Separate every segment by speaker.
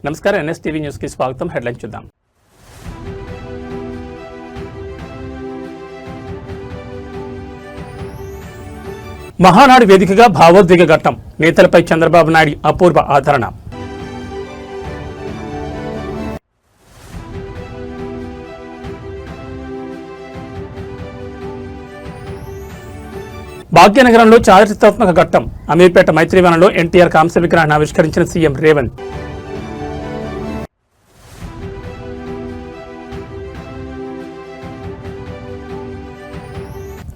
Speaker 1: నమస్కారం NSTV news కి స్వాగతం. హెడ్లైన్ చూద్దాం. మహానాడు వేదికగా భావోద్వేగ ఘట్టం. నేతలపై చంద్రబాబు నాయుడు అపూర్వ ఆదరణ. భాగ్యనగరంలో చారిత్రాత్మక ఘట్టం. అమీర్పేట మైత్రివనంలో ఎన్టీఆర్ కాంస్య విగ్రహాన్ని ఆవిష్కరించిన సీఎం రేవంత్.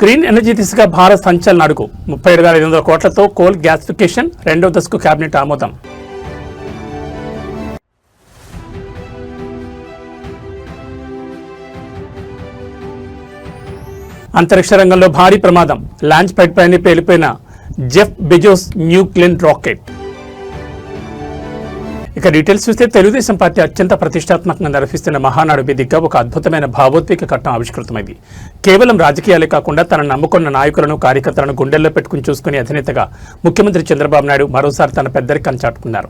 Speaker 1: గ్రీన్ ఎనర్జీ దిశగా భారత్ సంచలన అడుగు. 37,500 కోట్లతో కోల్ గ్యాసిఫికేషన్ రెండవ దశకు కేబినెట్ ఆమోదం. అంతరిక్ష రంగంలో భారీ ప్రమాదం. లాంచ్ ప్యాడ్ పైన పేలిపోయిన Jeff Bezos New Glenn rocket. ఇక డీటెయిల్స్ చూస్తే తెలుగుదేశం పార్టీ అత్యంత ప్రతిష్టాత్మకంగా నిర్వహిస్తున్న మహానాడు వేదికగా ఒక అద్భుతమైన భావోద్వేగ ఘట్టం ఆవిష్కృతమైంది. కేవలం రాజకీయాలే కాకుండా తనను నమ్ముకున్న నాయకులను కార్యకర్తలను గుండెల్లో పెట్టుకుని చూసుకునే అధినేతగా ముఖ్యమంత్రి చంద్రబాబు నాయుడు మరోసారి తన పెద్దరికాన్ని చాటుకున్నారు.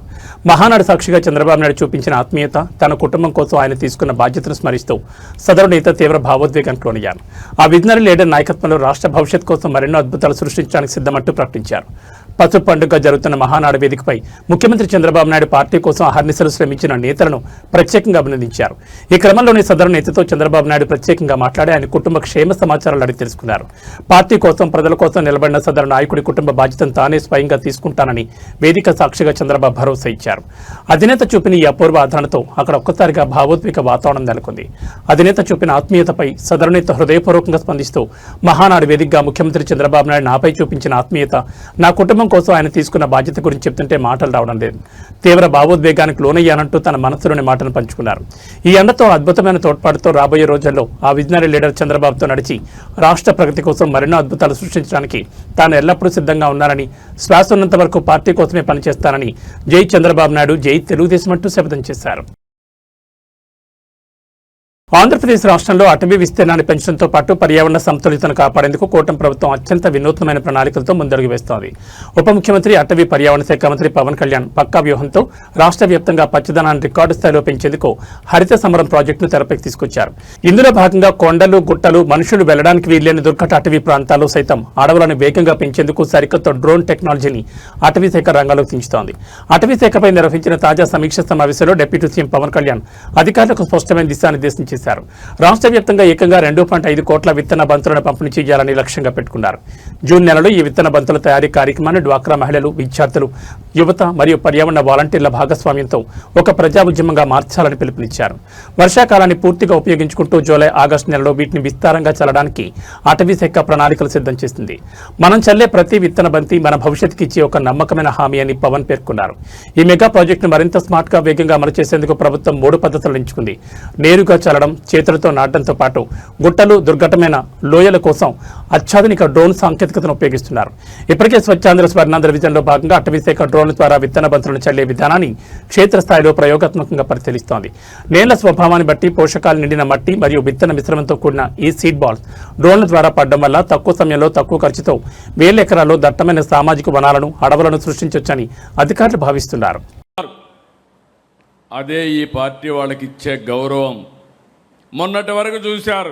Speaker 1: మహానాడు సాక్షిగా చంద్రబాబు నాయుడు చూపించిన ఆత్మీయత, తన కుటుంబం కోసం ఆయన తీసుకున్న బాధ్యతను స్మరిస్తూ సదరు నేత తీవ్ర భావోద్వేగానికి లోనయ్యారు. ఆ విజనరీ లీడర్ నాయకత్వంలో రాష్ట్ర భవిష్యత్ కోసం మరెన్నో అద్భుతాలు సృష్టించడానికి సిద్ధమంటూ ప్రకటించారు. పసుపు పండుగ జరుగుతున్న మహానాడు వేదికపై ముఖ్యమంత్రి చంద్రబాబు నాయుడు పార్టీ కోసం అహర్నిశలు శ్రమించిన నేతలను ప్రత్యేకంగా అభినందించారు. ఈ క్రమంలోనే సదరు నేతతో చంద్రబాబు నాయుడు ప్రత్యేకంగా మాట్లాడి ఆయన కుటుంబ క్షేమ సమాచారాలు అడిగి తెలుసుకున్నారు. పార్టీ కోసం, ప్రజల కోసం నిలబడిన సదరు నాయకుడి కుటుంబ బాధ్యతను తానే స్వయంగా తీసుకుంటానని వేదిక సాక్షిగా చంద్రబాబు భరోసా ఇచ్చారు. అధినేత చూపిన ఈ అపూర్వ ఆదరణతో అక్కడ ఒక్కసారిగా భావోద్వేగ వాతావరణం నెలకొంది. అధినేత చూపిన ఆత్మీయతపై సదరు నేత హృదయపూర్వకంగా స్పందిస్తూ మహానాడు వేదికగా ముఖ్యమంత్రి చంద్రబాబు నాయుడు నాపై చూపించిన ఆత్మీయత, నా కుటుంబం కోసం ఆయన తీసుకున్న బాధ్యత గురించి చెప్తుంటే మాటలు రావడం లేదు. తీవ్ర భావోద్వేగానికి లోనయ్యానంటూ తన మనసులోని మాటను పంచుకున్నారు. ఈ అండతో అద్భుతమైన తోడ్పాటుతో రాబోయే రోజుల్లో ఆ విజనరీ లీడర్ చంద్రబాబుతో నడిచి రాష్ట్ర ప్రగతి కోసం మరెన్నో అద్భుతాలు సృష్టించడానికి తాను ఎల్లప్పుడూ సిద్ధంగా ఉన్నానని, శ్వాస ఉన్నంత వరకు పార్టీ కోసమే పనిచేస్తానని జై చంద్రబాబు నాయుడు, జై తెలుగుదేశం అంటూ శపథం చేశారు. ఆంధ్రప్రదేశ్ రాష్ట్రంలో అటవీ విస్తీర్ణాన్ని పెంచడంతో పాటు పర్యావరణ సమతుల్యతను కాపాడేందుకు కూటమి ప్రభుత్వం అత్యంత వినూత్నమైన ప్రణాళికలతో ముందడుగు వేస్తోంది. ఉప ముఖ్యమంత్రి, అటవీ పర్యావరణ శాఖ మంత్రి పవన్ కళ్యాణ్ పక్కా వ్యూహంతో రాష్ట్ర వ్యాప్తంగా పచ్చదనాన్ని రికార్డు స్థాయిలో పెంచేందుకు హరిత సమరం ప్రాజెక్టును తెరపైకి తీసుకొచ్చారు. ఇందులో భాగంగా కొండలు, గుట్టలు, మనుషులు వెళ్లడానికి వీల్లేని దుర్ఘట అటవీ ప్రాంతాల్లో సైతం అడవులను వేగంగా పెంచేందుకు సరికొత్త డ్రోన్ టెక్నాలజీని అటవీ శాఖ రంగంలోకి దించుతోంది. అటవీ శాఖపై నిర్వహించిన తాజా సమీక్ష సమావేశంలో డిప్యూటీ సీఎం పవన్ కళ్యాణ్ అధికారులకు స్పష్టమైన దిశానిర్దేశం చేశారు. రాష్ట్ర వ్యాప్తంగా ఏకంగా 2.5 కోట్ల విత్తన బంతులను పంపిణీ చేయాలని లక్ష్యంగా పెట్టుకున్నారు. జూన్ నెలలో ఈ విత్తన బంతుల తయారీ కార్యక్రమాన్ని డ్వాక్రా మహిళలు, విద్యార్థులు, యువత మరియు పర్యావరణ వాలంటీర్ల భాగస్వామ్యంతో ఒక ప్రజా ఉద్యమంగా మార్చాలని పిలుపునిచ్చారు. వర్షాకాలాన్ని పూర్తిగా ఉపయోగించుకుంటూ జూలై, ఆగస్టు నెలలో వీటిని విస్తారంగా చల్లడానికి అటవీ శాఖ ప్రణాళికలు సిద్ధం చేసింది. మనం చల్లే ప్రతి విత్తన బంతి మన భవిష్యత్తుకి ఇచ్చే ఒక నమ్మకమైన హామీ అని పవన్ పేర్కొన్నారు. ఈ మెగా ప్రాజెక్టును మరింత స్మార్ట్ గా, వేగంగా అమలు చేసేందుకు ప్రభుత్వం 3 పద్ధతులను ఎంచుకుంది. నేరుగా చల్లడం, చేతులతో నాటడంతో పాటు గుట్టలు, దుర్ఘటమైన లోయల కోసం అత్యాధునిక డ్రోన్ సాంకేతికతను ఉపయోగిస్తున్నారు. ఇప్పటికే స్వచ్ఛాంధ్ర స్వర్ణాంధ్ర విజన్లో భాగంగా అటవీ శాఖ డ్రోన్ల ద్వారా విత్తన బంతులను చల్లే విధానాన్ని క్షేత్రస్థాయిలో ప్రయోగాత్మకంగా పరిశీలిస్తోంది. నేల స్వభావాన్ని బట్టి పోషకాలు నిండిన మట్టి మరియు విత్తన మిశ్రమంతో కూడిన ఈ సీడ్ బాల్స్ డ్రోన్ల ద్వారా పడడం వల్ల తక్కువ సమయంలో, తక్కువ ఖర్చుతో 1000 ఎకరాల్లో దట్టమైన సామాజిక వనాలను, అడవులను సృష్టించవచ్చని అధికారులు భావిస్తున్నారు.
Speaker 2: అదే ఈ పార్టీ వాళ్ళకి ఇచ్చే గౌరవం. మొన్నటి వరకు చూశారు,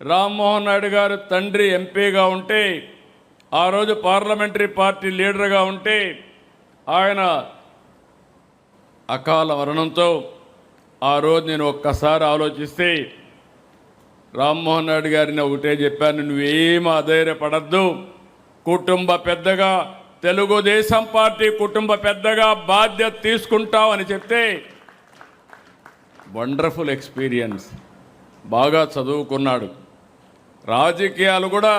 Speaker 2: రామ్మోహన్ నాయుడు గారు తండ్రి ఎంపీగా ఉంటే, ఆ రోజు పార్లమెంటరీ పార్టీ లీడర్గా ఉంటే, ఆయన అకాల మరణంతో ఆ రోజు నేను ఒక్కసారి ఆలోచిస్తే రామ్మోహన్ నాయుడు గారిని ఒకటే చెప్పాను, నువ్వేమీ అధైర్యపడద్దు, కుటుంబ పెద్దగా, తెలుగుదేశం పార్టీ కుటుంబ పెద్దగా బాధ్యత తీసుకుంటావు అని చెప్తే, వండర్ఫుల్ ఎక్స్పీరియన్స్. బాగా చదువుకున్నాడు, రాజకీయాలు కూడా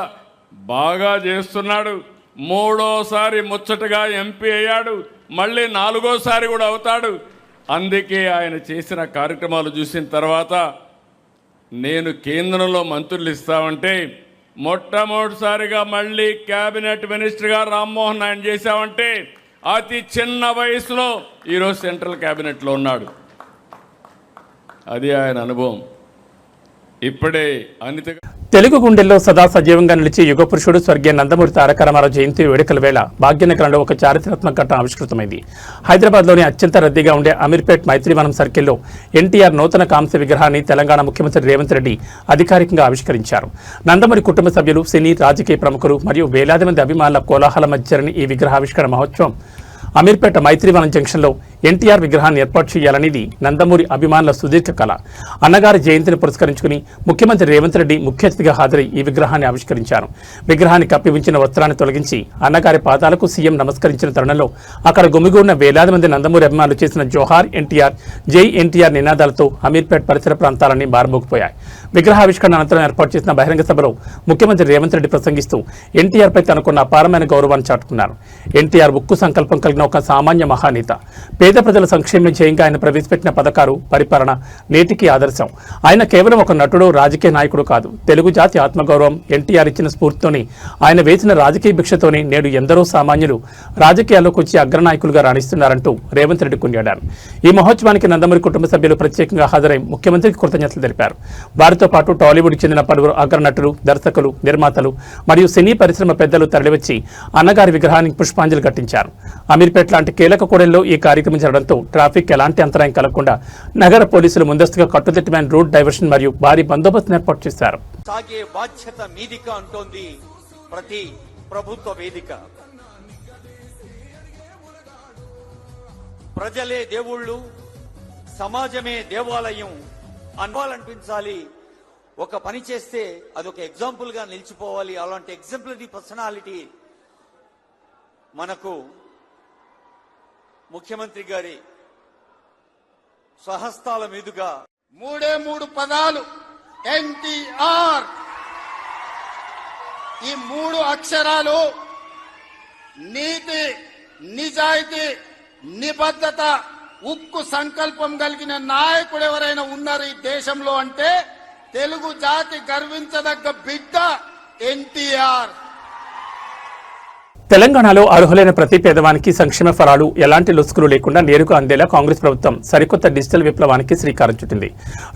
Speaker 2: బాగా చేస్తున్నాడు. 3వసారి ముచ్చటగా ఎంపీ అయ్యాడు, మళ్ళీ 4వసారి కూడా అవుతాడు. అందుకే ఆయన చేసిన కార్యక్రమాలు చూసిన తర్వాత నేను కేంద్రంలో మంత్రులు ఇస్తామంటే, మొట్టమొదటిసారిగా మళ్ళీ క్యాబినెట్ మినిస్టర్గా రామ్మోహన్ నాయుడు చేశామంటే, అతి చిన్న వయసులో ఈరోజు సెంట్రల్ క్యాబినెట్లో ఉన్నాడు. అది ఆయన అనుభవం. ఇప్పుడే అనిత
Speaker 1: తెలుగు గుండెల్లో సదా సజీవంగా నిలిచి యుగ పురుషుడు స్వర్గీయ నందమూరి తారక రామారావు జయంతి వేడుకల వేళ భాగ్యనగరంలో ఒక చారిత్రాత్మక ఘట్టం ఆవిష్కృతమైంది. హైదరాబాద్లోని అత్యంత రద్దీగా ఉండే అమీర్పేట్ మైత్రివనం సర్కిల్లో ఎన్టీఆర్ నూతన కాంస్య విగ్రహాన్ని తెలంగాణ ముఖ్యమంత్రి రేవంత్ రెడ్డి అధికారికంగా ఆవిష్కరించారు. నందమూరి కుటుంబ సభ్యులు, సినీ, రాజకీయ ప్రముఖులు మరియు వేలాది మంది అభిమానుల కోలాహల మధ్య జరిగిన ఈ విగ్రహావిష్కరణ మహోత్సవం అమీర్పేట మైత్రివనం జంక్షన్లో ఎన్టీఆర్ విగ్రహాన్ని ఏర్పాటు చేయాలనేది నందమూరి అభిమానుల సుదీర్ఘ కళ. అన్నగారి జయంతిని పురస్కరించుకుని ముఖ్యమంత్రి రేవంత్ రెడ్డి ముఖ్య అతిథిగా హాజరై ఈ విగ్రహాన్ని ఆవిష్కరించారు. విగ్రహాన్ని కప్పి ఉంచిన వస్త్రాన్ని తొలగించి అన్నగారి పాదాలకు సీఎం నమస్కరించిన తరుణంలో అక్కడ గుమిగూడిన వేలాది మంది నందమూరి అభిమానులు చేసిన జోహార్ ఎన్టీఆర్, జై ఎన్టీఆర్ నినాదాలతో అమీర్పేట్ పరిసర ప్రాంతాలన్నీ మారుమోగిపోయాయి. విగ్రహావిష్కరణ అనంతరం ఏర్పాటు చేసిన బహిరంగ సభలో ముఖ్యమంత్రి రేవంత్ రెడ్డి ప్రసంగిస్తూ ఎన్టీఆర్పై తనకున్న అపారమైన గౌరవాన్ని చాటుకున్నారు. ఎన్టీఆర్ ఉక్కు సంకల్పం కలిగిన ఒక సామాన్య మహానేత. పేద ప్రజల సంక్షేమం చేయంగా ఆయన ప్రవేశపెట్టిన పథకాలు, పరిపాలన నేటికి ఆదర్శం. ఆయన కేవలం ఒక నటుడు, రాజకీయ నాయకుడు కాదు. తెలుగు జాతి ఆత్మగౌరవం. ఎన్టీఆర్ ఇచ్చిన స్ఫూర్తితోనే, ఆయన వేసిన రాజకీయ భిక్షతోనే నేడు ఎందరో సామాన్యులు రాజకీయాల్లోకి వచ్చి అగ్రనాయకులుగా రాణిస్తున్నారంటూ రేవంత్ రెడ్డి కొనియాడారు. ఈ మహోత్సవానికి నందమూరి కుటుంబ సభ్యులు ప్రత్యేకంగా హాజరై ముఖ్యమంత్రికి కృతజ్ఞతలు తెలిపారు. వారితో పాటు టాలీవుడ్కి చెందిన పలువురు అగ్రనటులు, దర్శకులు, నిర్మాతలు మరియు సినీ పరిశ్రమ పెద్దలు తరలివచ్చి అన్నగారి విగ్రహానికి పుష్పాంజలి ఘటించారు. అమీర్పేట్ లాంటి కీలక కూడలిలో ఈ కార్యక్రమం జరగడంతో ట్రాఫిక్ ఎలాంటి అంతరాయం కలగకుండా నగర పోలీసులు ముందస్తుగా కట్టుదిట్టమైన రూట్ డైవర్షన్ మరియు భారీ బందోబస్తును ఏర్పాటు చేశారు.
Speaker 3: సాగే బాధ్యత మీదిక అంటోంది ప్రతి ప్రభుత్వ వేదిక. ప్రజలే దేవుళ్ళు, సమాజమే దేవాలయం అనిపించాలి. ఒక పని చేస్తే అదొక ఎగ్జాంపుల్ గా నిలిచిపోవాలి. అలాంటి ఎగ్జాంపులరీ పర్సనాలిటీ మనకు ముఖ్యమంత్రి గారి స్వహస్తాల మీదుగా
Speaker 4: మూడు పదాలు ఎన్టీఆర్. ఈ 3 అక్షరాలు నీతి, నిజాయితీ, నిబద్ధత, ఉక్కు సంకల్పం కలిగిన నాయకుడు ఎవరైనా ఉన్నారు ఈ దేశంలో అంటే తెలుగు జాతి గర్వించదగ్గ బిడ్డ ఎన్టీఆర్.
Speaker 1: తెలంగాణలో అర్హులైన ప్రతి పేదవానికి సంక్షేమ ఫలాలు ఎలాంటి లొసుగులు లేకుండా నేరుగా అందేలా కాంగ్రెస్ ప్రభుత్వం సరికొత్త డిజిటల్ విప్లవానికి శ్రీకారం చుట్టింది.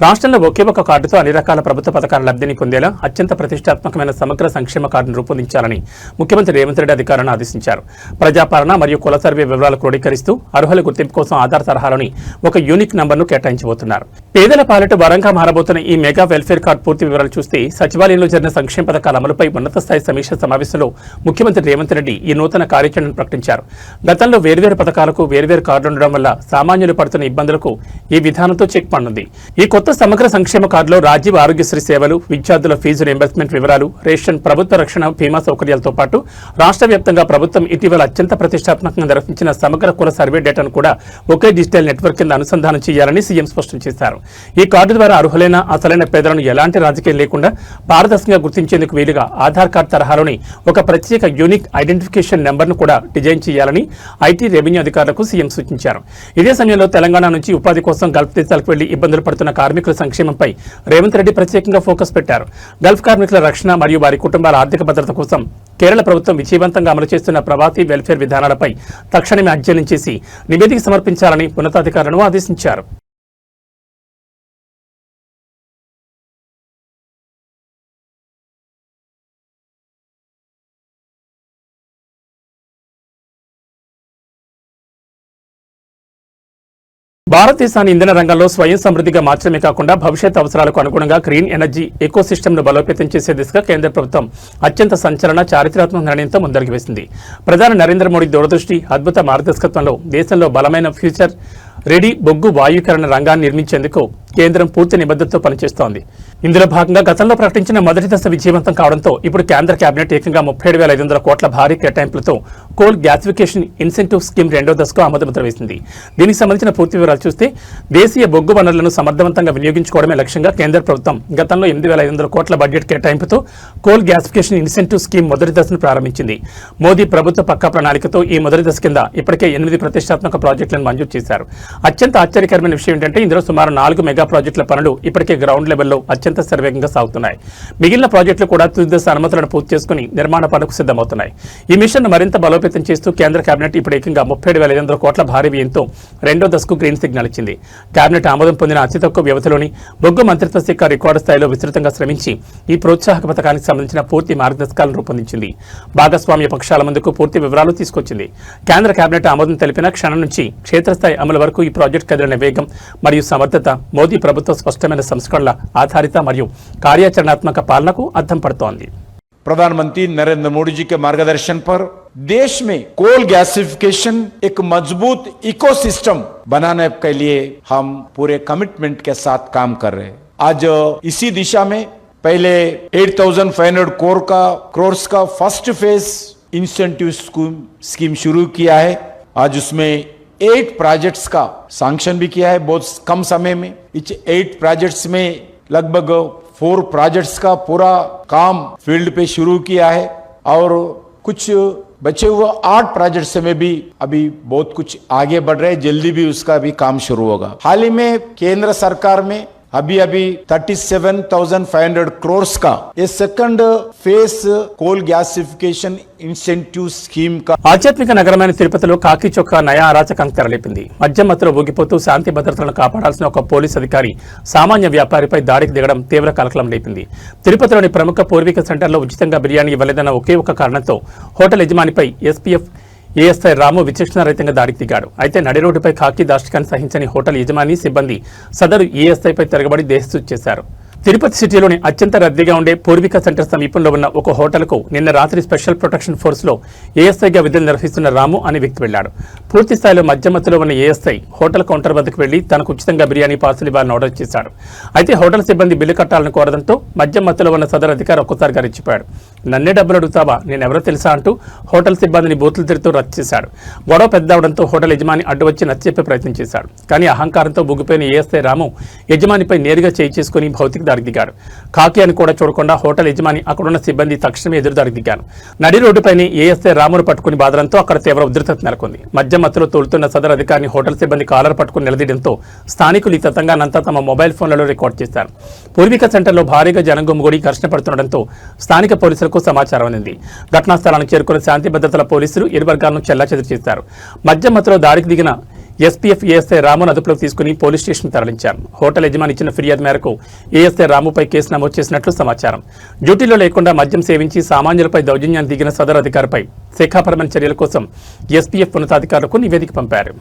Speaker 1: రాష్ట్రంలో ఒకే ఒక కార్డుతో అన్ని రకాల ప్రభుత్వ పథకాల లబ్ధిని పొందేలా అత్యంత ప్రతిష్టాత్మకమైన సమగ్ర సంక్షేమ కార్డును రూపొందించాలని ముఖ్యమంత్రి రేవంత్ రెడ్డి అధికారులను ఆదేశించారు. ప్రజాపాలన మరియు కుల సర్వే వివరాలు క్రోడీకరిస్తూ అర్హుల గుర్తింపు కోసం ఆధార్ తరహాలోని ఒక యూనిక్ నంబర్ను కేటాయించబోతున్నారు. పేదల పాలిట వరంగా మారబోతున్న ఈ మెగా వెల్ఫేర్ కార్డు పూర్తి వివరాలు చూస్తే సచివాలయంలో జరిగిన సంక్షేమ పథకాల అమలుపై ఉన్నత స్థాయి సమీక్ష సమావేశంలో ముఖ్యమంత్రి రేవంత్ రెడ్డి ఈ నూతన కార్యాచరణను ప్రకటించారు. గతంలో వేర్వేరు పథకాలకు వేర్వేరు కార్డులు ఉండడం వల్ల సామాన్యులు పడుతున్న ఇబ్బందులకు ఈ విధానంతో చెక్ పడనుంది. ఈ కొత్త సమగ్ర సంక్షేమ కార్డులో రాజీవ్ ఆరోగ్యశ్రీ సేవలు, విద్యార్థుల ఫీజు రీయింబర్స్మెంట్ వివరాలు, రేషన్, ప్రభుత్వ రక్షణ, బీమా సౌకర్యాలతో పాటు రాష్ట్ర వ్యాప్తంగా ప్రభుత్వం ఇటీవల అత్యంత ప్రతిష్టాత్మకంగా నిర్వహించిన సమగ్ర కుల సర్వే డేటాను కూడా ఒకే డిజిటల్ నెట్వర్క్ కింద అనుసంధానం చేయాలని సీఎం స్పష్టం చేశారు. ఈ కార్డు ద్వారా అర్హులైన అసలైన పేదలను ఎలాంటి రాజకీయం లేకుండా పారదర్శకంగా గుర్తించేందుకు వీలుగా ఆధార్ కార్డు తరహాలోని ఒక ప్రత్యేక యూనిక్ ఐడెంటిఫికేషన్ నెంబర్ను కూడా డిజైన్ చేయాలని ఐటీ, రెవెన్యూ అధికారులకు సీఎం సూచించారు. ఇదే సమయంలో తెలంగాణ నుంచి ఉపాధి కోసం గల్ఫ్ దేశాలకు వెళ్లి ఇబ్బందులు పడుతున్న కార్మికుల సంక్షేమంపై రేవంత్ రెడ్డి ప్రత్యేకంగా ఫోకస్ పెట్టారు. గల్ఫ్ కార్మికుల రక్షణ మరియు వారి కుటుంబాల ఆర్థిక భద్రత కోసం కేరళ ప్రభుత్వం విజయవంతంగా అమలు చేస్తున్న ప్రవాసీ వెల్ఫేర్ విధానాలపై తక్షణమే అధ్యయనం చేసి నివేదిక సమర్పించాలని ఉన్నతాధికారులను ఆదేశించారు. భారతదేశాన్ని ఇంధన రంగంలో స్వయం సమృద్ధిగా మార్చడమే కాకుండా భవిష్యత్ అవసరాలకు అనుగుణంగా గ్రీన్ ఎనర్జీ ఎకోసిస్టమ్ను బలోపేతం చేసే దిశగా కేంద్ర ప్రభుత్వం అత్యంత సంచలన, చారిత్రాత్మక నిర్ణయంతో ముందడుగు వేసింది. ప్రధాని నరేంద్ర మోడీ దూరదృష్టి, అద్భుత మార్గదర్శకత్వంలో దేశంలో బలమైన ఫ్యూచర్ రెడీ బొగ్గు వాయుకరణ రంగాన్ని నిర్మించేందుకు కేంద్రం పూర్తి నిబద్ధతతో పనిచేస్తోంది. ఇందులో భాగంగా గతంలో ప్రకటించిన మొదటి దశ విజయవంతం కావడంతో ఇప్పుడు కేంద్ర కేబినెట్ ఏకంగా 37,500 కోట్ల భారీ కేటాయింపులతో కోల్ గ్యాసిఫికేషన్ ఇన్సెంటివ్ స్కీమ్ 2వ దశకు ఆమోదముద్ర వేసింది. దీనికి సంబంధించిన పూర్తి వివరాలు చూస్తే దేశీయ బొగ్గు వనరులను సమర్థవంతంగా వినియోగించుకోవడమే లక్ష్యంగా కేంద్ర ప్రభుత్వం గతంలో 8,500 కోట్ల బడ్జెట్ కేటాయింపుతో కోల్ గ్యాసిఫికేషన్ ఇన్సెంటివ్ స్కీమ్ మొదటి దశను ప్రారంభించింది. మోదీ ప్రభుత్వ పక్కా ప్రణాళికతో ఈ మొదటి దశ కింద ఇప్పటికే 8 ప్రతిష్టాత్మక ప్రాజెక్టులను మంజూరు చేశారు. అత్యంత ఆశ్చర్యకరమైన విషయం ఏంటంటే ఇందులో సుమారు 4 మెగా ప్రాజెక్టుల పనులు ఇప్పటికే గ్రౌండ్ లెవెల్లో అత్యంత శరవేగంగా సాగుతున్నాయి. మిగిలిన ప్రాజెక్టులు కూడా తుది దశ అనుమతులను పూర్తి చేసుకుని నిర్మాణ పనులకు సిద్ధమవుతున్నాయి. ఈ మిషన్ మరింత బలోపేతం బలోపేతం చేస్తూ కేంద్ర కేబినెట్ ఇప్పుడు ఏకంగా 37,500 కోట్ల భారీ వ్యయంతో రెండో దశకు గ్రీన్ సిగ్నల్ ఇచ్చింది. కేబినెట్ ఆమోదం పొందిన అతి తక్కువ వ్యవధిలోని బొగ్గు మంత్రిత్వ శాఖ రికార్డు స్థాయిలో విస్తృతంగా శ్రమించి ఈ ప్రోత్సాహక పథకానికి సంబంధించిన పూర్తి మార్గదర్శకాలను రూపొందించింది. భాగస్వామ్య పక్షాల ముందుకు పూర్తి వివరాలు తీసుకొచ్చింది. కేంద్ర కేబినెట్ ఆమోదం తెలిపిన క్షణం నుంచి క్షేత్రస్థాయి అమలు వరకు ఈ ప్రాజెక్టు కదిలిన వేగం మరియు సమర్థత మోదీ ప్రభుత్వ స్పష్టమైన సంస్కరణల ఆధారిత మరియు కార్యాచరణాత్మక పాలనకు అద్దం పడుతోంది.
Speaker 5: प्रधानमंत्री नरेंद्र मोदी जी के मार्गदर्शन पर देश में कोल गैसिफिकेशन एक मजबूत इकोसिस्टम बनाने के लिए हम पूरे कमिटमेंट के साथ काम कर रहे हैं. आज इसी दिशा में पहले 8,500 करोड़ का फर्स्ट फेज इंसेंटिव स्कीम शुरू किया है. आज उसमें 8 प्रोजेक्ट्स का सैंक्शन भी किया है बहुत कम समय में. इस 8 प्रोजेक्ट्स में लगभग 4 प्रोजेक्ट्स का पूरा काम फील्ड पे शुरू किया है और कुछ बचे हुए 8 प्रोजेक्ट्स में भी अभी बहुत कुछ आगे बढ़ रहे हैं. जल्दी भी उसका भी काम शुरू होगा. हाल ही में केंद्र सरकार में अभी 37,500 करोड़ का ये second phase coal gasification incentive scheme का
Speaker 1: ఆధ్యాత్మిక నగరమైన తిరుపతిలో కాకి చొక్కా నయా అరాచకానికి తెరలేపింది. మద్యం మత్తులో ఊగిపోతూ శాంతి భద్రతలను కాపాడాల్సిన ఒక పోలీస్ అధికారి సామాన్య వ్యాపారిపై దాడికి దిగడం తీవ్ర కలకలం లేపింది. తిరుపతిలోని ప్రముఖ పూర్వీక సెంటర్లో ఉచితంగా బిర్యానీ ఇవ్వలేదన్న ఒకే ఒక కారణంతో హోటల్ యజమానిపై ఎస్పీఎఫ్ ఏఎస్ఐ రాము విచక్షణారహితంగా దాడికి దిగాడు. అయితే నడి రోడ్డుపై కాకి దాష్టికాన్ని సహించని హోటల్ యజమాని సిబ్బంది సదరు ఏఎస్ఐపై తిరగబడి దేశస్తుతి చేశారు. తిరుపతి సిటీలోని అత్యంత రద్దీగా ఉండే పూర్విక సెంటర్ సమీపంలో ఉన్న ఒక హోటల్కు నిన్న రాత్రి స్పెషల్ ప్రొటెక్షన్ ఫోర్స్లో ఏఎస్ఐగా విధులు నిర్వహిస్తున్న రాము అనే వ్యక్తి వెళ్లాడు. పూర్తి స్థాయిలో మధ్యమత్తులో ఉన్న ఏఎస్ఐ హోటల్ కౌంటర్ వద్దకు వెళ్లి తనకు ఉచితంగా బిర్యానీ పార్సల్ ఇవ్వాలని ఆర్డర్ చేశాడు. అయితే హోటల్ సిబ్బంది బిల్లు కట్టాలని కోరడంతో మధ్యమత్తులో ఉన్న సదరు అధికారి ఒక్కసారిగా రెచ్చిపోయాడు. నన్నే డబ్బులు అడుగుతావా, నేనెవరో తెలుసా అంటూ హోటల్ సిబ్బందిని బూతులు తిరుగుతూ రద్దు చేశాడు. గొడవ పెద్దవడంతో హోటల్ యజమాని అడ్డు వచ్చి నచ్చజెప్పే ప్రయత్నం చేశాడు. కానీ అహంకారంతో బుగ్గిపోయిన ఏఎస్ఐ రాము యజమానిపై నేరుగా చేయి చేసుకుని భౌతిక దాడికి దిగాడు. కాకి అని కూడా చూడకుండా హోటల్ యజమాని అక్కడున్న సిబ్బంది తక్షణమే ఎదురుదాడికి దిగాను. నడి రోడ్డుపైనే ఏఎస్ఐ రామును పట్టుకుని బాదడంతో అక్కడ తీవ్ర ఉద్రిక్తత నెలకొంది. మధ్య మత్తులో తోలుతున్న సదరు అధికారిని హోటల్ సిబ్బంది కాలర్ పట్టుకుని నిలదీయడంతో స్థానికులు ఈ తతంగానంతా తమ మొబైల్ ఫోన్లలో రికార్డు చేశారు. పూర్విక సెంటర్లో భారీగా జనం గుమిగూడి ఘర్షణ పడుతుండటంతో స్థానిక పోలీసులకు సమాచారం అందింది. ఘటనా స్థలానికి చేరుకున్న శాంతి భద్రతల పోలీసులు ఇరు వర్గాలను చెల్లాచెదురు చేశారు. మధ్య మత్తులో దాడికి దిగిన ఎస్పీఎఫ్ ఏఎస్ఐ రామును అదుపులోకి తీసుకుని పోలీస్ స్టేషన్ తరలించారు. హోటల్ యజమాని ఇచ్చిన ఫిర్యాదు మేరకు ఏఎస్ఐ రాముపై కేసు నమోదు చేసినట్లు సమాచారం. డ్యూటీలో లేకుండా మద్యం సేవించి సామాన్యులపై దౌర్జన్యాన్ని దిగిన సదరు అధికారిపై శాఖాపరమైన చర్యల కోసం ఎస్పీఎఫ్ ఉన్నతాధికారులకు నివేదిక పంపారు.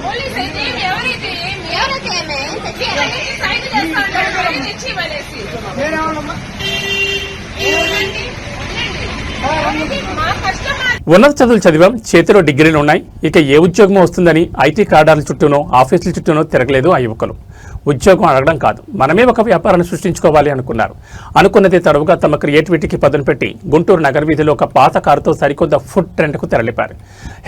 Speaker 6: పోలీస్ అయితే ఎవరైతే సైడ్
Speaker 1: ఉన్నత చదువులు చదివాం, చేతిలో డిగ్రీలు ఉన్నాయి, ఇక ఏ ఉద్యోగమో వస్తుందని ఐటీ కార్డాల చుట్టూనో ఆఫీసుల చుట్టూనో తిరగలేదు ఆ యువకులు. ఉద్యోగం అడగడం కాదు, మనమే ఒక వ్యాపారాన్ని సృష్టించుకోవాలి అనుకున్నారు. అనుకున్నదే తడవుగా తమ క్రియేటివిటీకి పదును పెట్టి గుంటూరు నగర వీధిలో ఒక పాత కారుతో సరికొత్త ఫుడ్ ట్రెండ్కు తెరలిపారు.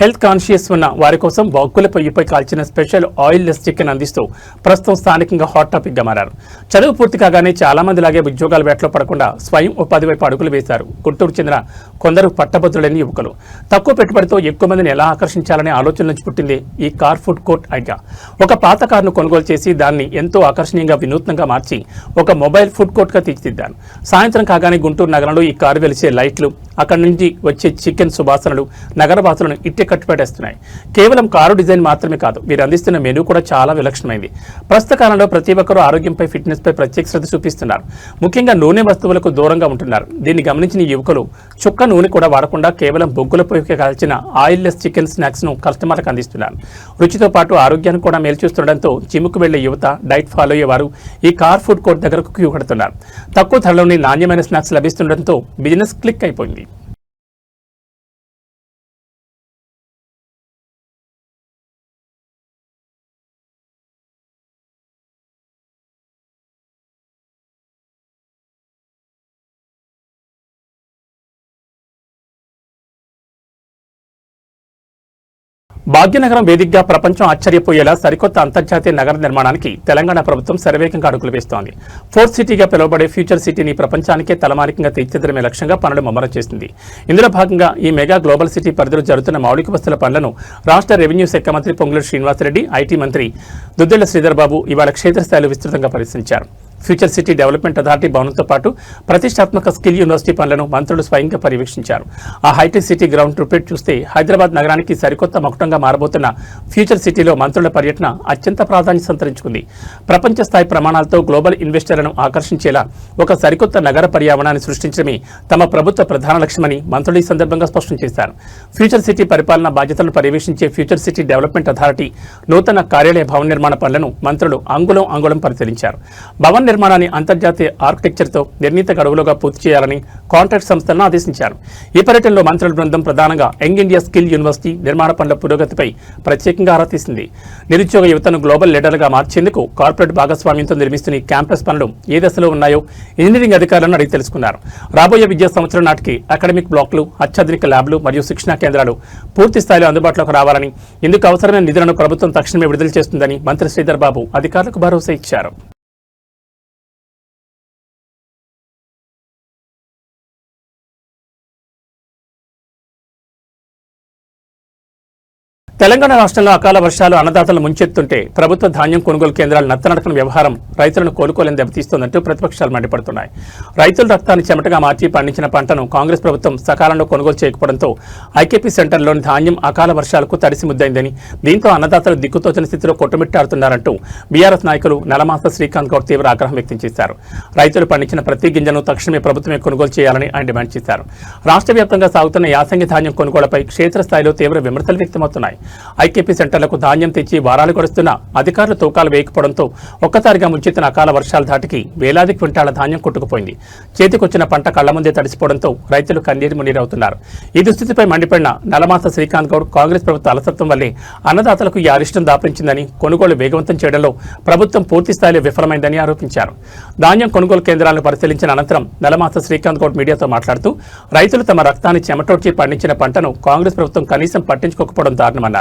Speaker 1: హెల్త్ కాన్షియస్ ఉన్న వారి కోసం బొగ్గుల పొయ్యిపై కాల్చిన స్పెషల్ ఆయిల్ లెస్ చికెన్ అందిస్తూ ప్రస్తుతం స్థానికంగా హాట్ టాపిక్గా మారారు. చదువు పూర్తి కాగానే చాలా మంది లాగే ఉద్యోగాల వేటలో పడకుండా స్వయం ఉపాధి వైపు అడుగులు వేశారు. గుంటూరు చెందిన కొందరు పట్టభద్రులైన యువకులు. తక్కువ పెట్టుబడితో ఎక్కువ మందిని ఎలా ఆకర్షించాలనే ఆలోచన నుంచి పుట్టింది ఈ కార్ ఫుడ్ కోర్ట్ ఐడియా. ఒక పాత కారును కొనుగోలు చేసి దాన్ని ఎంతో ఆకర్షణీయంగా వినూత్నంగా మార్చి ఒక మొబైల్ ఫుడ్ కోర్ట్గా తీర్చిదిద్దాను. సాయంత్రం కాగానే గుంటూరు నగరంలో ఈ కారు వెలిసే లైట్లు, అక్కడి నుంచి వచ్చే చికెన్ సువాసనలు నగరవాసులను ఇట్టే కట్టుపెట్టేస్తున్నాయి. కేవలం కారు డిజైన్ మాత్రమే కాదు, వీరు అందిస్తున్న మెనూ కూడా చాలా విలక్షణమైంది. ప్రస్తుత కాలంలో ప్రతి ఒక్కరూ ఆరోగ్యంపై, ఫిట్నెస్ పై ప్రత్యేక శ్రద్ధ చూపిస్తున్నారు. ముఖ్యంగా నూనె వస్తువులకు దూరంగా ఉంటున్నారు. దీన్ని గమనించిన ఈ యువకులు చుక్క నూనె కూడా వాడకుండా కేవలం బొగ్గుల పొయ్యికి కాల్చిన ఆయిల్లెస్ చికెన్ స్నాక్స్ ను కస్టమర్లకు అందిస్తున్నారు. రుచితో పాటు ఆరోగ్యాన్ని కూడా మేలు చూస్తుండటంతో జిమ్కు వెళ్లే యువత, డైట్ ఫాలో అయ్యేవారు ఈ కార్ ఫుడ్ కోర్ట్ దగ్గరకు క్యూ కడుతున్నారు. తక్కువ ధరలోని నాణ్యమైన స్నాక్స్ లభిస్తుండటంతో బిజినెస్ క్లిక్ అయిపోయింది. భాగ్యనగరం వేదికగా ప్రపంచం ఆశ్చర్యపోయేలా సరికొత్త అంతర్జాతీయ నగర నిర్మాణానికి తెలంగాణ ప్రభుత్వం శరవేగంగా అడుగులు వేస్తోంది. ఫోర్త్ సిటీగా పిలువబడే ఫ్యూచర్ సిటీని ప్రపంచానికే తలమానికంగా తీర్చిదిద్దడమే లక్ష్యంగా పనులు ముమ్మరం చేసింది. ఇందులో భాగంగా ఈ మెగా గ్లోబల్ సిటీ పరిధిలో జరుగుతున్న మౌలిక వసతుల పనులను రాష్ట్ర రెవెన్యూ శాఖ మంత్రి పొంగులేటి శ్రీనివాసరెడ్డి, ఐటీ మంత్రి దుద్దిళ్ల శ్రీధర్ బాబు ఇవాళ క్షేత్రస్థాయిలో విస్తృతంగా పరిశీలించారు. ఫ్యూచర్ సిటీ డెవలప్మెంట్ అథారిటీ భవనంతో పాటు ప్రతిష్టాత్మక స్కిల్ యూనివర్సిటీ పనులను మంత్రులు స్వయంగా పర్యవేక్షించారు. ఆ హైటెక్ సిటీ గ్రౌండ్ రిపేట్ చూస్తే హైదరాబాద్ నగరానికి సరికొత్త మకుటంగా మారబోతున్న ఫ్యూచర్ సిటీలో మంత్రుల పర్యటన అత్యంత ప్రాధాన్యత సంతరించుకుంది. ప్రపంచ స్థాయి ప్రమాణాలతో గ్లోబల్ ఇన్వెస్టర్లను ఆకర్షించేలా ఒక సరికొత్త నగర పర్యావరణాన్ని సృష్టించడమే తమ ప్రభుత్వ ప్రధాన లక్ష్యమని మంత్రులు ఈ సందర్భంగా స్పష్టం చేశారు. ఫ్యూచర్ సిటీ పరిపాలనా బాధ్యతలను పర్యవేక్షించే ఫ్యూచర్ సిటీ డెవలప్మెంట్ అథారిటీ నూతన కార్యాలయ భవన నిర్మాణ పనులను మంత్రులు అంగుళం పరిశీలించారు. భవన నిర్మాణాన్ని అంతర్జాతీయ ఆర్కిటెక్చర్తో నిర్ణీత గడువులుగా పూర్తి చేయాలని కాంట్రాక్ట్ సంస్థలను ఆదేశించారు. ఈ పర్యటనలో మంత్రుల బృందం ప్రధానంగా యంగ్ ఇండియా స్కిల్ యూనివర్సిటీ నిర్మాణ పనుల పురోగతిపై ప్రత్యేకంగా ఆరా తీసింది. నిరుద్యోగ యువతను గ్లోబల్ లీడర్గా మార్చేందుకు కార్పొరేట్ భాగస్వామ్యంతో నిర్మిస్తున్న ఈ క్యాంపస్ పనులు ఏ దశలో ఉన్నాయో ఇంజనీరింగ్ అధికారులను అడిగి తెలుసుకున్నారు. రాబోయే విద్యా సంవత్సరం నాటికి అకాడమిక్ బ్లాక్లు, అత్యాధునిక ల్యాబ్లు మరియు శిక్షణా కేంద్రాలు పూర్తి స్థాయిలో అందుబాటులోకి రావాలని, ఇందుకు అవసరమైన నిధులను ప్రభుత్వం తక్షణమే విడుదల చేస్తుందని మంత్రి శ్రీధర్ బాబు అధికారులకు భరోసా ఇచ్చారు. తెలంగాణ రాష్ట్రంలో అకాల వర్షాలు అన్నదాతలు ముంచెత్తుంటే ప్రభుత్వ ధాన్యం కొనుగోలు కేంద్రాలు నత్తనడకన వ్యవహారం రైతులను కోలుకోలేని దెబ్బతీస్తోందంటూ ప్రతిపక్షాలు మండిపడుతున్నాయి. రైతుల రక్తాన్ని చెమటగా మార్చి పండించిన పంటను కాంగ్రెస్ ప్రభుత్వం సకాలంలో కొనుగోలు చేయకపోవడంతో ఐకేపీ సెంటర్లోని ధాన్యం అకాల వర్షాలకు తడిసి ముద్దైందని, దీంతో అన్నదాతలు దిక్కుతోచని స్థితిలో కొట్టుమిట్టాడుతున్నారంటూ బీఆర్ఎస్ నాయకులు నలమాస శ్రీకాంత్ గౌడ్ తీవ్ర ఆగ్రహం వ్యక్తం చేశారు. రైతులు పండించిన ప్రతి గింజను తక్షణమే ప్రభుత్వమే కొనుగోలు చేయాలని ఆయన డిమాండ్ చేశారు. రాష్ట్ర వ్యాప్తంగా సాగుతున్న యాసంగి ధాన్యం కొనుగోళ్లపై క్షేత్రస్థాయిలో తీవ్ర విమర్శలు వ్యక్తమవుతున్నాయి. ఐకేపీ సెంటర్లకు ధాన్యం తెచ్చి వారాలు గడుస్తున్న అధికారులు తూకాలు వేయకపోవడంతో ఒక్కసారిగా ముంచెత్తిన అకాల వర్షాల ధాటికి వేలాది క్వింటాల ధాన్యం కొట్టుకుపోయింది. చేతికొచ్చిన పంట కళ్ల ముందే తడిసిపోవడంతో రైతులు కన్నీరు మున్నీరవుతున్నారు. ఈ దుస్థితిపై మండిపడిన నలమాస శ్రీకాంత్ గౌడ్ కాంగ్రెస్ ప్రభుత్వ అలసత్వం వల్లే అన్నదాతలకు ఈ అరిష్టం దాపరించిందని, కొనుగోలు వేగవంతం చేయడంలో ప్రభుత్వం పూర్తి స్థాయిలో విఫలమైందని ఆరోపించారు. ధాన్యం కొనుగోలు కేంద్రాలను పరిశీలించిన అనంతరం నలమాస శ్రీకాంత్ గౌడ్ మీడియాతో మాట్లాడుతూ రైతులు తమ రక్తాన్ని చెమటోడ్చి పండించిన పంటను కాంగ్రెస్ ప్రభుత్వం కనీసం పట్టించుకోకపోవడం దారుణమన్నారు.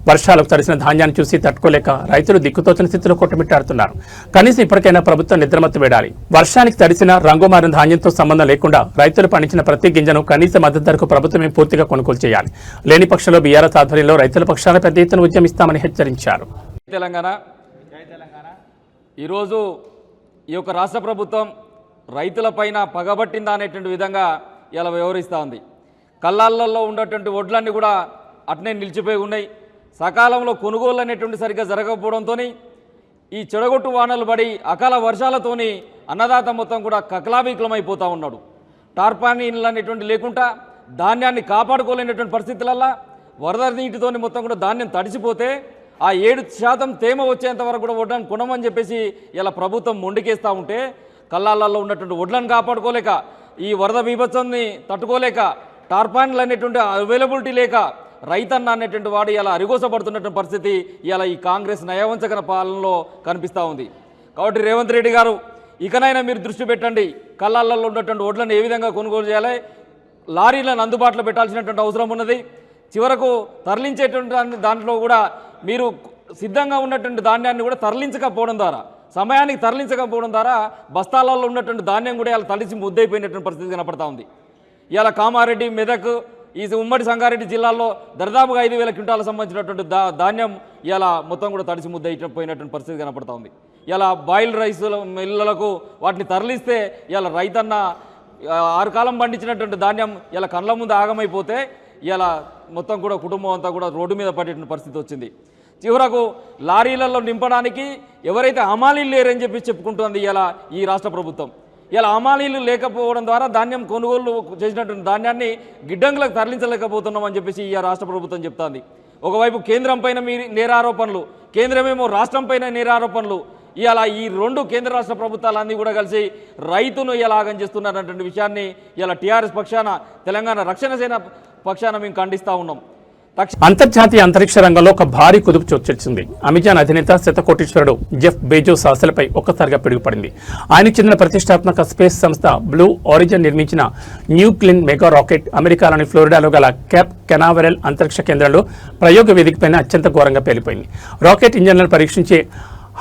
Speaker 1: వర్షాలకు తడిసిన ధాన్యాన్ని చూసి తట్టుకోలేక రైతులు దిక్కుతోచని స్థితిలో కొట్టుమిట్టాడుతున్నారు. కనీసం ఇప్పటికైనా ప్రభుత్వం నిద్రమత్తు వేడాలి. వర్షానికి తడిసిన రంగుమారిన ధాన్యంతో సంబంధం లేకుండా రైతులు పండించిన ప్రతి గింజను కనీస మద్దతు ధరకు ప్రభుత్వమే పూర్తిగా కొనుగోలు చేయాలి. లేని పక్షంలో బీఆర్ఎస్ ఆధ్వర్యంలో రైతుల పక్షాన పెద్ద ఎత్తున ఉద్యమిస్తామని హెచ్చరించారు.
Speaker 7: ఈరోజు ఈ యొక్క రాష్ట్ర ప్రభుత్వం రైతులపైన పగబట్టిందా అనేటువంటి విధంగా ఇలా వ్యవహరిస్తూ ఉంది. కళ్ళాలలో ఉన్నటువంటి వడ్లన్నీ కూడా అట్నే నిలిచిపోయి ఉన్నాయి. సకాలంలో కొనుగోలు అనేటువంటి సరిగ్గా జరగకపోవడంతో ఈ చెడగొట్టు వానలు పడి అకాల వర్షాలతోని అన్నదాత మొత్తం కూడా కకలావికలమైపోతూ ఉన్నాడు. టార్పానీలు అనేటువంటి లేకుండా ధాన్యాన్ని కాపాడుకోలేనటువంటి పరిస్థితులల్లో వరద నీటితోని మొత్తం కూడా ధాన్యం తడిసిపోతే ఆ 7% తేమ వచ్చేంత వరకు కూడా వడ్లను కొనమని చెప్పేసి ఇలా ప్రభుత్వం మొండికేస్తూ ఉంటే కళ్ళాలలో ఉన్నటువంటి వడ్లను కాపాడుకోలేక, ఈ వరద బీభత్సాన్ని తట్టుకోలేక, టార్పానీలు అనేటువంటి అవైలబిలిటీ లేక రైతన్న అనేటువంటి వాడు ఇలా అరిగోసపడుతున్నటువంటి పరిస్థితి ఇలా ఈ కాంగ్రెస్ నయవంచకర పాలనలో కనిపిస్తూ ఉంది. కాబట్టి రేవంత్ రెడ్డి గారు ఇకనైనా మీరు దృష్టి పెట్టండి. కళ్ళాలలో ఉన్నటువంటి వడ్లను ఏ విధంగా కొనుగోలు చేయాలి, లారీలను అందుబాటులో పెట్టాల్సినటువంటి అవసరం ఉన్నది. చివరకు తరలించేటువంటి దాంట్లో కూడా మీరు సిద్ధంగా ఉన్నటువంటి ధాన్యాన్ని కూడా తరలించకపోవడం ద్వారా, సమయానికి తరలించకపోవడం ద్వారా బస్తాలలో ఉన్నటువంటి ధాన్యం కూడా ఇలా తడిసి ముద్దైపోయినటువంటి పరిస్థితి కనపడతా ఉంది. ఇలా కామారెడ్డి, మెదక్, ఈ ఉమ్మడి సంగారెడ్డి జిల్లాల్లో దరిదాపుగా 5,000 క్వింటాలకు సంబంధించినటువంటి ధాన్యం ఇలా మొత్తం కూడా తడిసి ముద్ద అయిపోయినటువంటి పరిస్థితి కనపడతా ఉంది. ఇలా బాయిల్ రైస్ మిల్లులకు వాటిని తరలిస్తే ఇలా రైతన్న 6 కాలం పండించినటువంటి ధాన్యం ఇలా కళ్ళ ముందు ఆగమైపోతే ఇలా మొత్తం కూడా కుటుంబం అంతా కూడా రోడ్డు మీద పడేటువంటి పరిస్థితి వచ్చింది. చివరకు లారీలలో నింపడానికి ఎవరైతే హమాలీలు లేరని చెప్పి చెప్పుకుంటుంది ఇలా ఈ రాష్ట్ర ప్రభుత్వం. ఇలా హమాలీలు లేకపోవడం ద్వారా ధాన్యం కొనుగోలు చేసినటువంటి ధాన్యాన్ని గిడ్డంగులకు తరలించలేకపోతున్నామని చెప్పేసి ఈ రాష్ట్ర ప్రభుత్వం చెప్తోంది. ఒకవైపు కేంద్రం పైన మీ నేరారోపణలు, కేంద్రమేమో రాష్ట్రం పైన నేరారోపణలు. ఇలా ఈ 2 కేంద్ర రాష్ట్ర ప్రభుత్వాలన్నీ కూడా కలిసి రైతును ఎలాగం చేస్తున్నారన్నటువంటి విషయాన్ని ఇలా టీఆర్ఎస్ పక్షాన, తెలంగాణ రక్షణ సేన పక్షాన మేము ఖండిస్తూ ఉన్నాం.
Speaker 1: అంతర్జాతీయ అంతరిక్ష రంగంలో ఒక భారీ కుదుపు చోటుచేసింది. అమెజాన్ అధినేత శతకోటీశ్వరుడు జెఫ్ బెజోస్ ఆశలపై ఒక్కసారిగా పిడుగుపడింది. ఆయనకు చెందిన ప్రతిష్టాత్మక స్పేస్ సంస్థ బ్లూ ఆరిజిన్ నిర్మించిన న్యూ గ్లిన్ మెగా రాకెట్ అమెరికాలోని ఫ్లోరిడాలో గల కేప్ కెనావెరల్ అంతరిక్ష కేంద్రంలో ప్రయోగ వేదికపైన అత్యంత ఘోరంగా పేలిపోయింది. రాకెట్ ఇంజన్లను పరీక్షించే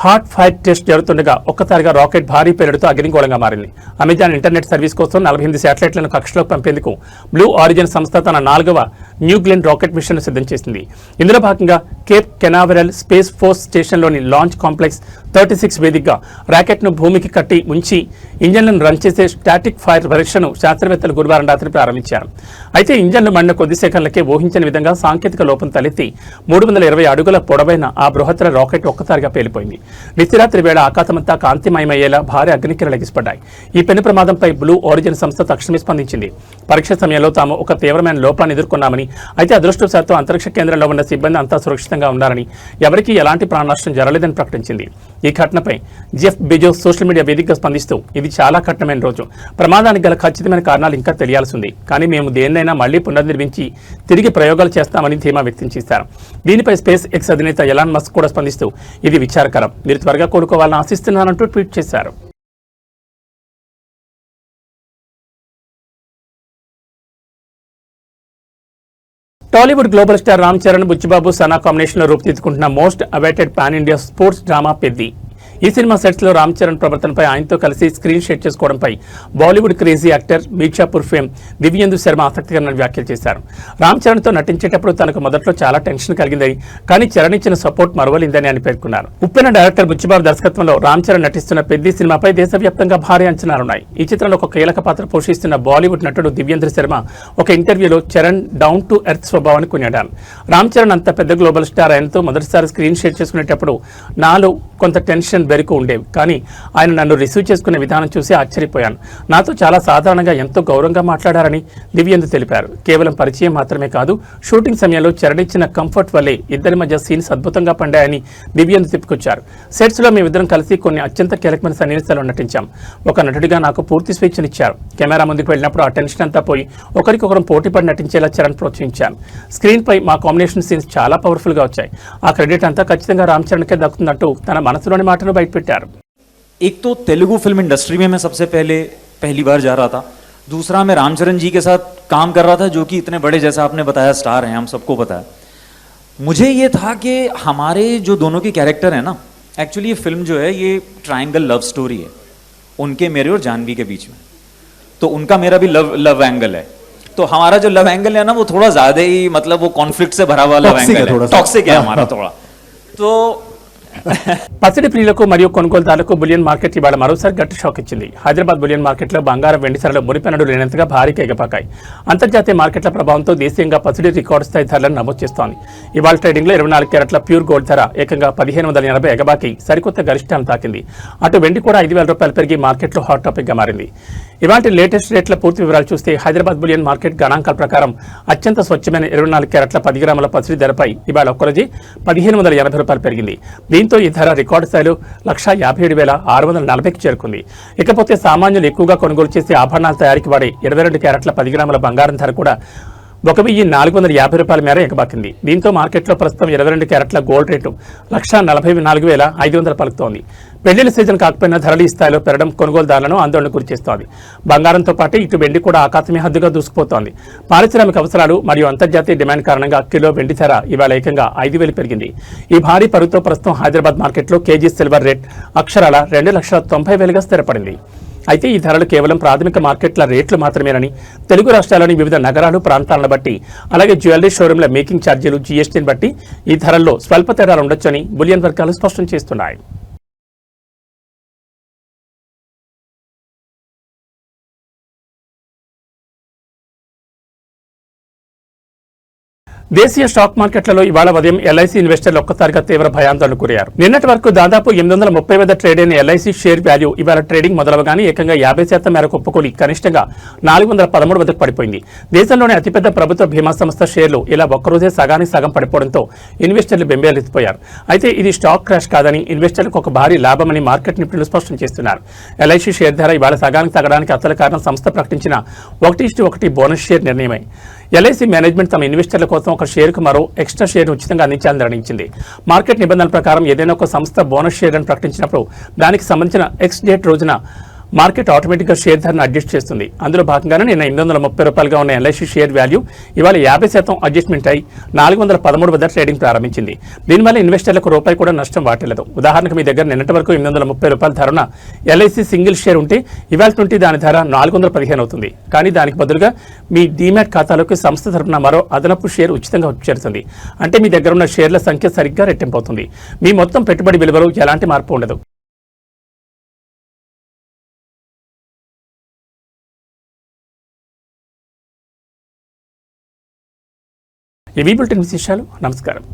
Speaker 1: హాట్ ఫైర్ టెస్ట్ జరుగుతుండగా ఒక్కసారిగా రాకెట్ భారీ పేలుడుతో అగ్నిగోళంగా మారింది. అమెజాన్ ఇంటర్నెట్ సర్వీస్ కోసం 48 శాటిలైట్లను కక్షలోకి పంపేందుకు బ్లూ ఆరిజిన్ సంస్థ తన 4వ న్యూ గ్లిన్ రాకెట్ మిషన్ సిద్ధం చేసింది. ఇందులో భాగంగా కేప్ కెనావెరల్ స్పేస్ ఫోర్స్ స్టేషన్లోని లాంచ్ కాంప్లెక్స్ 36 వేదికగా రాకెట్ను భూమికి కట్టి ఉంచి ఇంజన్లను రన్ చేసే స్టాటిక్ ఫైర్ పరీక్షను శాస్త్రవేత్తలు గురువారం రాత్రి ప్రారంభించారు. అయితే ఇంజన్లు మండిన కొద్ది సెకన్లకే ఊహించని విధంగా సాంకేతిక లోపం తలెత్తి 320 అడుగుల పొడవైన ఆ బృహత్తర రాకెట్ ఒక్కసారిగా పేలిపోయింది. నిత్యరాత్రి వేళ ఆకాశమంతా కాంతిమయమయ్యేలా భారీ అగ్నికిరణాలు ఎగిసిపడ్డాయి. ఈ పెను ప్రమాదంపై బ్లూ ఆరిజిన్ సంస్థ తక్షణమే స్పందించింది. పరీక్ష సమయంలో తాము ఒక తీవ్రమైన లోపాన్ని ఎదుర్కొన్నామని, అయితే అదృష్టవశాత్తు అంతరిక్ష కేంద్రంలో ఉన్న సిబ్బంది అంతా సురక్షితంగా ఉన్నారని, ఎవరికీ ఎలాంటి ప్రాణనష్టం జరగలేదని ప్రకటించింది. ఈ ఘటనపై జెఫ్ బెజోస్ సోషల్ మీడియా వేదికగా స్పందిస్తూ, ఇది చాలా కఠినమైన రోజు, ప్రమాదానికి గల ఖచ్చితమైన కారణాలు ఇంకా తెలియాల్సి ఉంది, కానీ మేము దేన్నైనా మళ్లీ పునర్నిర్మించి తిరిగి ప్రయోగాలు చేస్తామని ధీమా వ్యక్తం చేశారు. దీనిపై స్పేస్ ఎక్స్ అధినేత ఎలాన్ మస్క్ కూడా స్పందిస్తూ, ఇది విచారకరం, మీరు త్వరగా కోలుకోవాలని ఆశిస్తున్నానంటూ ట్వీట్ చేశారు. Tollywood global star Ram Charan, Buchi Babu, Sana combination లో రూపుదిద్దుకుంటున్న most awaited pan India sports drama Peddi. ఈ సినిమా సెట్స్ లో రామ్ చరణ్ ప్రవర్తనపై ఆయనతో కలిసి స్క్రీన్ షేర్ చేసుకోవడంపై Bollywood crazy actor Mirzapur fame Divyendu Sharma ఆసక్తికరమైన వ్యాఖ్యలు చేశారు. రామ్ చరణ్ తో నటించేటప్పుడు తనకు మొదట్లో చాలా టెన్షన్ కలిగిందని, కానీ చరణ్ ఇచ్చిన సపోర్ట్ మరవలేదని అని పేర్కొన్నారు. ఉప్పెన డైరెక్టర్ బుచ్చిబాబు దర్శకత్వంలో రామ్ చరణ్ నటిస్తున్న పెద్ది సినిమాపై దేశవ్యాప్తంగా భారీ అంచనాలున్నాయి. ఈ చిత్రంలో ఒక కీలక పాత్ర పోషిస్తున్న బాలీవుడ్ నటుడు దివ్యేంద్ర శర్మ ఒక ఇంటర్వ్యూలో చరణ్ డౌన్ టు ఎర్త్ స్వభావాన్ని కొనియాడారు. రామ్ చరణ్ అంత పెద్ద గ్లోబల్ స్టార్ ఆయనతో మొదటిసారి స్క్రీన్ షేర్ చేసుకునేటప్పుడు నాలో కొంత టెన్షన్ బెరుకు ఉండేవి, కానీ ఆయన నన్ను రిసీవ్ చేసుకునే విధానం చూసి ఆశ్చర్యపోయాను. నాతో చాలా సాధారణంగా ఎంతో గౌరవంగా మాట్లాడారని దివ్యేందు తెలిపారు. కేవలం పరిచయం మాత్రమే కాదు, షూటింగ్ సమయంలో చరణ్ ఇచ్చిన కంఫర్ట్ వల్లే ఇద్దరి మధ్య సీన్స్ అద్భుతంగా పండాయని దివ్యేందు చెప్పుకొచ్చారు. సెట్స్ లో మేమిద్దరం కలిసి కొన్ని అత్యంత కీలకమైన సన్నివేశాలు నటించాం. ఒక నటుడిగా నాకు పూర్తి స్వేచ్ఛనిచ్చారు. కెమెరా ముందుకు వెళ్ళినప్పుడు ఆ టెన్షన్ అంతా పోయి ఒకరికొకరం పోటీపడి నటించేలా చరణ్ ప్రోత్సహించాను. స్క్రీన్ పై మా కాంబినేషన్ సీన్స్ చాలా పవర్ఫుల్ గా వచ్చాయి. ఆ క్రెడిట్ అంతా ఖచ్చితంగా రామ్ చరణ్కే దక్కుతుందంటూ తన మనసులోని మాటను బయటపెట్టారు.
Speaker 8: एक तो तेलुगु फिल्म इंडस्ट्री में मैं सबसे पहली बार जा रहा था, दूसरा मैं रामचरण जी के साथ काम कर रहा था, जो कि इतने बड़े, जैसा आपने बताया, स्टार हैं, हम सबको पता है. मुझे ये था कि हमारे जो दोनों के कैरेक्टर हैं ना, एक्चुअली ये फिल्म जो है ये ट्रायंगल लव स्टोरी है, उनके, मेरे और जानवी के बीच में. तो उनका मेरा भी लव एंगल है. तो हमारा जो लव एंगल है ना, वो थोड़ा ज्यादा ही, मतलब वो कॉन्फ्लिक्ट से भरा हुआ लव एंगल है, टॉक्सिक है हमारा थोड़ा. तो
Speaker 1: పసిడి ప్రియులకు మరియు కొనుగోలుదారులకు బులియన్ మార్కెట్ ఇవాళ మరోసారి గట్టి షాక్ ఇచ్చింది. హైదరాబాద్ బులియన్ మార్కెట్లో బంగారం, వెండి ధరలు మురిపెన్నడు లేనంతగా భారీగా ఎగపాకాయి. అంతర్జాతీయ మార్కెట్ల ప్రభావంతో దేశీయంగా పసిడి రికార్డు స్థాయి ధరలను నమోదు చేస్తోంది. ఇవాళ ట్రేడింగ్లో 24 క్యారెట్ల ప్యూర్ గోల్డ్ ధర ఏకంగా 1580 ఎగబాకి సరికొత్త గరిష్టాలను తాకింది. అటు వెండి కూడా 5000 రూపాయలు పెరిగి మార్కెట్లో హాట్ టాపిక్ గా మారింది. ఇవాటి లేటెస్ట్ రేట్ల పూర్తి వివరాలు చూస్తే హైదరాబాద్ బులియన్ మార్కెట్ గణాంకాల ప్రకారం అత్యంత స్వచ్ఛమైన 24 క్యారెట్ల 10 గ్రాముల పసిడి ధరపై ఇవాళ ఒక్కరోజు 1580 రూపాయలు పెరిగింది. దీంతో ఈ ధర రికార్డు స్థాయిలో 157,640కి చేరుకుంది. ఇకపోతే సామాన్యులు ఎక్కువగా కొనుగోలు చేసే ఆభరణాల తయారీకి వాడే 22 క్యారెట్ల 10 గ్రాముల బంగారం ధర కూడా 1,450 రూపాయల మేర ఎగబాకింది. దీంతో మార్కెట్లో ప్రస్తుతం 22 క్యారెట్ల గోల్డ్ రేటు 1,44,500 పలుకుతోంది. పెళ్లిళ్ల సీజన్ కాకపోయినా ధరలు ఈ స్థాయిలో పెరగడం కొనుగోలుదారులను ఆందోళన గురిచేస్తోంది. బంగారంతో పాటు ఇటు వెండి కూడా ఆకాశమే హద్దుగా దూసుకుపోతోంది. పారిశ్రామిక అవసరాలు మరియు అంతర్జాతీయ డిమాండ్ కారణంగా కిలో వెండి ధర ఇవాళ ఏకంగా 5,000 పెరిగింది. ఈ భారీ పరుగుతో ప్రస్తుతం హైదరాబాద్ మార్కెట్లో కేజీ సిల్వర్ రేట్ అక్షరాల 2,90,000గా స్థిరపడింది. అయితే ఈ ధరలు కేవలం ప్రాథమిక మార్కెట్ల రేట్లు మాత్రమేనని, తెలుగు రాష్ట్రాల్లోని వివిధ నగరాలు, ప్రాంతాలను బట్టి, అలాగే జ్యువెలరీ షోరూంల మేకింగ్ ఛార్జీలు, జీఎస్టీని బట్టి ఈ ధరల్లో స్వల్ప తేడాలు ఉండొచ్చని బులియన్ వర్గాలు స్పష్టం చేస్తున్నాయి. దేశీయ స్టాక్ మార్కెట్లలో ఇవాళ ఉదయం ఎల్ఐసి ఇన్వెస్టర్లు ఒక్కసారిగా తీవ్ర భయాందోళనకు గురయ్యారు. నిన్నటి వరకు దాదాపు 830 వద్ద ట్రేడ్ అయిన ఎల్ఐసి షేర్ వాల్యూ ఇవాళ ట్రేడింగ్ మొదలవగానే ఏకంగా 50% మేరకు కుప్పకూలి కనిష్టంగా 413 వద్దకు పడిపోయింది. దేశంలోని అతిపెద్ద ప్రభుత్వ బీమా సంస్థ షేర్లు ఇలా ఒక్కరోజే సగానికి సగం పడిపోవడంతో ఇన్వెస్టర్లు బెంబేలెత్తిపోయారు. అయితే ఇది స్టాక్ క్రాష్ కాదని, ఇన్వెస్టర్లకు ఒక భారీ లాభమని మార్కెట్ నిపుణులు స్పష్టం చేస్తున్నారు. ఎల్ఐసి షేర్ ధర ఇవాళ సగానికి తగ్గడానికి అసలు కారణం సంస్థ ప్రకటించిన 1:1 బోనస్ షేర్ నిర్ణయమే. ఎల్ఐసి మేనేజ్మెంట్ తమ ఇన్వెస్టర్ల కోసం ఒక షేరుకు మరో ఎక్స్ట్రా షేర్ ఉచితంగా అందించాలని నిర్ణయించింది. మార్కెట్ నిబంధనల ప్రకారం ఏదైనా ఒక సంస్థ బోనస్ షేర్ అని ప్రకటించినప్పుడు దానికి సంబంధించిన ఎక్స్ డేట్ రోజున మార్కెట్ ఆటోమేటిక్గా షేర్ ధరను అడ్జస్ట్ చేస్తుంది. అందులో భాగంగానే నిన్న 830 రూపాయలుగా ఉన్న ఎల్ఐసి షేర్ వాల్యూ ఇవాళ 50% అడ్జస్ట్మెంట్ అయి 413 వద్ద ట్రేడింగ్ ప్రారంభించింది. దీనివల్ల ఇన్వెస్టర్లకు రూపాయి కూడా నష్టం వాటిల్లదు. ఉదాహరణకు మీ దగ్గర నిన్నటి వరకు 830 రూపాయల ధరన ఎల్ఐసి సింగిల్ షేర్ ఉంటే ఇవాళ నుండి దాని ధర 415 అవుతుంది. కానీ దానికి బదులుగా మీ డీమ్యాట్ ఖాతాలోకి సంస్థ తరపున మరో అదనపు షేర్ ఉచితంగా చేరుతుంది. అంటే మీ దగ్గర ఉన్న షేర్ల సంఖ్య సరిగ్గా రెట్టింపు అవుతుంది. మీ మొత్తం పెట్టుబడి విలువలో ఎలాంటి మార్పు ఉండదు. ఇవి బులెటిన్ విశేషాలు. నమస్కారం.